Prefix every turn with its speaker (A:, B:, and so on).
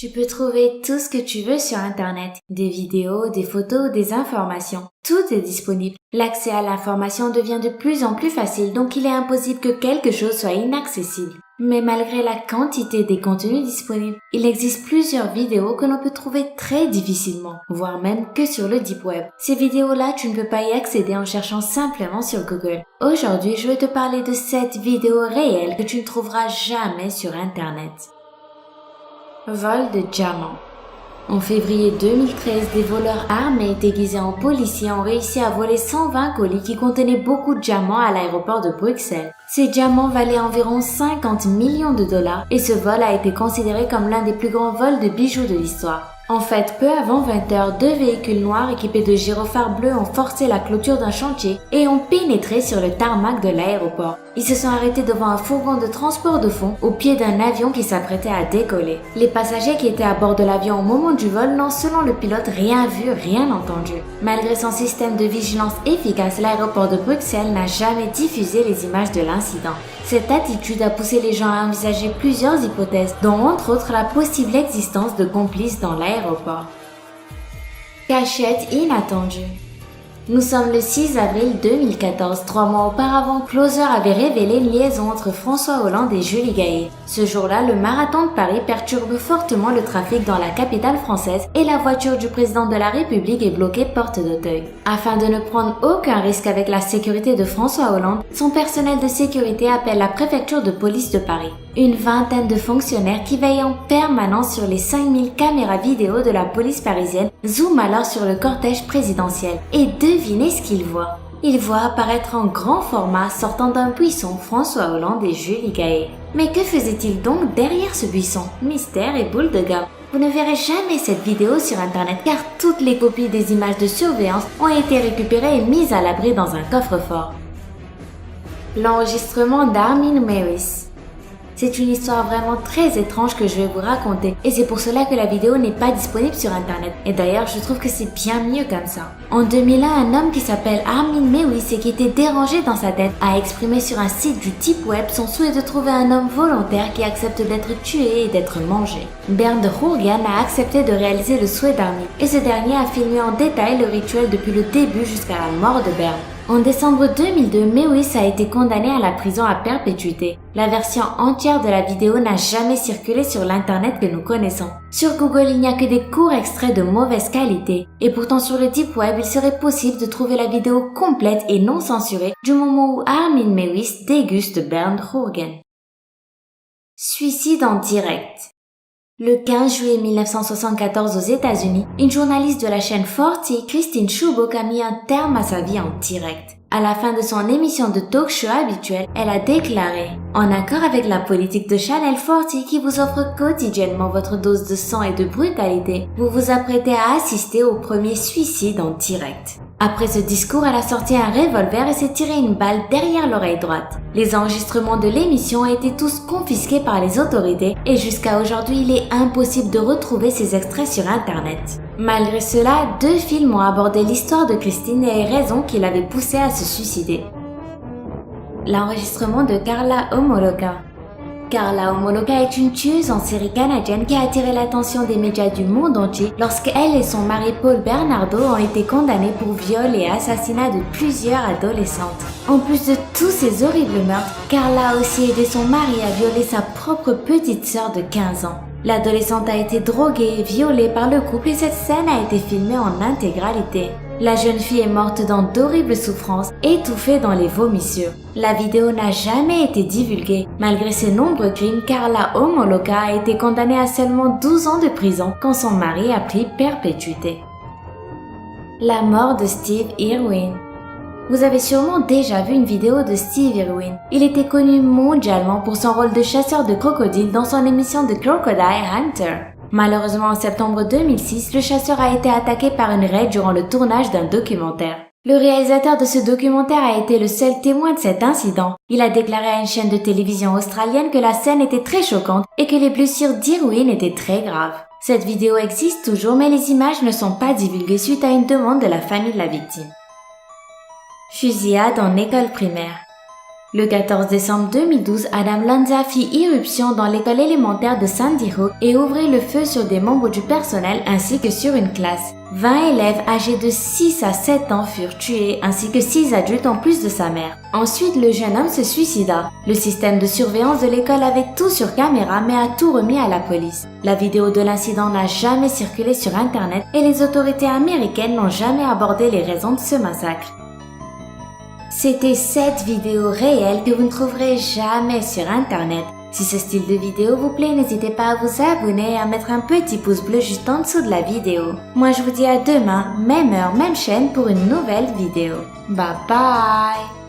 A: Tu peux trouver tout ce que tu veux sur Internet. Des vidéos, des photos, des informations. Tout est disponible. L'accès à l'information devient de plus en plus facile, donc il est impossible que quelque chose soit inaccessible. Mais malgré la quantité des contenus disponibles, il existe plusieurs vidéos que l'on peut trouver très difficilement, voire même que sur le Deep Web. Ces vidéos-là, tu ne peux pas y accéder en cherchant simplement sur Google. Aujourd'hui, je vais te parler de 7 vidéos réelles que tu ne trouveras jamais sur Internet. Vol de diamants. En février 2013, des voleurs armés déguisés en policiers ont réussi à voler 120 colis qui contenaient beaucoup de diamants à l'aéroport de Bruxelles. Ces diamants valaient environ 50 millions de dollars et ce vol a été considéré comme l'un des plus grands vols de bijoux de l'histoire. En fait, peu avant 20 h, 2 véhicules noirs équipés de gyrophares bleus ont forcé la clôture d'un chantier et ont pénétré sur le tarmac de l'aéroport. Ils se sont arrêtés devant un fourgon de transport de fonds au pied d'un avion qui s'apprêtait à décoller. Les passagers qui étaient à bord de l'avion au moment du vol n'ont, selon le pilote, rien vu, rien entendu. Malgré son système de vigilance efficace, l'aéroport de Bruxelles n'a jamais diffusé les images de l'incident. Cette attitude a poussé les gens à envisager plusieurs hypothèses, dont entre autres la possible existence de complices dans l'aéroport. Cachette inattendue. Nous sommes le 6 avril 2014. 3 mois auparavant, Closer avait révélé une liaison entre François Hollande et Julie Gaillet. Ce jour-là, le marathon de Paris perturbe fortement le trafic dans la capitale française et la voiture du président de la République est bloquée porte d'Auteuil. Afin de ne prendre aucun risque avec la sécurité de François Hollande, son personnel de sécurité appelle la préfecture de police de Paris. Une vingtaine de fonctionnaires qui veillent en permanence sur les 5000 caméras vidéo de la police parisienne zooment alors sur le cortège présidentiel. Et devinez ce qu'ils voient. Ils voient apparaître en grand format sortant d'un buisson François Hollande et Julie Gaillet. Mais que faisait-il donc derrière ce buisson? Mystère et boule de gomme. Vous ne verrez jamais cette vidéo sur Internet car toutes les copies des images de surveillance ont été récupérées et mises à l'abri dans un coffre-fort. L'enregistrement d'Armin Meiwes. C'est une histoire vraiment très étrange que je vais vous raconter et c'est pour cela que la vidéo n'est pas disponible sur Internet. Et d'ailleurs, je trouve que c'est bien mieux comme ça. En 2001, un homme qui s'appelle Armin Meiwes et qui était dérangé dans sa tête a exprimé sur un site du Deep Web son souhait de trouver un homme volontaire qui accepte d'être tué et d'être mangé. Bernd Hourgan a accepté de réaliser le souhait d'Armin et ce dernier a filmé en détail le rituel depuis le début jusqu'à la mort de Bernd. En décembre 2002, Meiwes a été condamné à la prison à perpétuité. La version entière de la vidéo n'a jamais circulé sur l'internet que nous connaissons. Sur Google, il n'y a que des courts extraits de mauvaise qualité. Et pourtant sur le Deep Web, il serait possible de trouver la vidéo complète et non censurée du moment où Armin Meiwes déguste Bernd Hourgan. Suicide en direct. Le 15 juillet 1974 aux États-Unis, une journaliste de la chaîne 40, Christine Chubbuck, a mis un terme à sa vie en direct. À la fin de son émission de talk show habituelle, elle a déclaré « En accord avec la politique de Channel 40 qui vous offre quotidiennement votre dose de sang et de brutalité, vous vous apprêtez à assister au premier suicide en direct. » Après ce discours, elle a sorti un revolver et s'est tiré une balle derrière l'oreille droite. Les enregistrements de l'émission ont été tous confisqués par les autorités et jusqu'à aujourd'hui, il est impossible de retrouver ces extraits sur Internet. Malgré cela, 2 films ont abordé l'histoire de Christine et les raisons qui l'avaient poussée à se suicider. L'enregistrement de Karla Homoloka. Karla Homoloka est une tueuse en série canadienne qui a attiré l'attention des médias du monde entier lorsqu'elle et son mari Paul Bernardo ont été condamnés pour viol et assassinat de plusieurs adolescentes. En plus de tous ces horribles meurtres, Karla a aussi aidé son mari à violer sa propre petite sœur de 15 ans. L'adolescente a été droguée et violée par le couple et cette scène a été filmée en intégralité. La jeune fille est morte dans d'horribles souffrances, étouffée dans les vomissures. La vidéo n'a jamais été divulguée. Malgré ses nombreux crimes, Karla Homoloka a été condamnée à seulement 12 ans de prison quand son mari a pris perpétuité. La mort de Steve Irwin. Vous avez sûrement déjà vu une vidéo de Steve Irwin. Il était connu mondialement pour son rôle de chasseur de crocodiles dans son émission The Crocodile Hunter. Malheureusement, en septembre 2006, le chasseur a été attaqué par une raie durant le tournage d'un documentaire. Le réalisateur de ce documentaire a été le seul témoin de cet incident. Il a déclaré à une chaîne de télévision australienne que la scène était très choquante et que les blessures d'Irwin étaient très graves. Cette vidéo existe toujours, mais les images ne sont pas divulguées suite à une demande de la famille de la victime. Fusillade en école primaire. Le 14 décembre 2012, Adam Lanza fit irruption dans l'école élémentaire de Sandy Hook et ouvrit le feu sur des membres du personnel ainsi que sur une classe. 20 élèves âgés de 6 à 7 ans furent tués ainsi que 6 adultes en plus de sa mère. Ensuite, le jeune homme se suicida. Le système de surveillance de l'école avait tout sur caméra mais a tout remis à la police. La vidéo de l'incident n'a jamais circulé sur Internet et les autorités américaines n'ont jamais abordé les raisons de ce massacre. C'était cette vidéo réelle que vous ne trouverez jamais sur Internet. Si ce style de vidéo vous plaît, n'hésitez pas à vous abonner et à mettre un petit pouce bleu juste en dessous de la vidéo. Moi je vous dis à demain, même heure, même chaîne pour une nouvelle vidéo. Bye bye!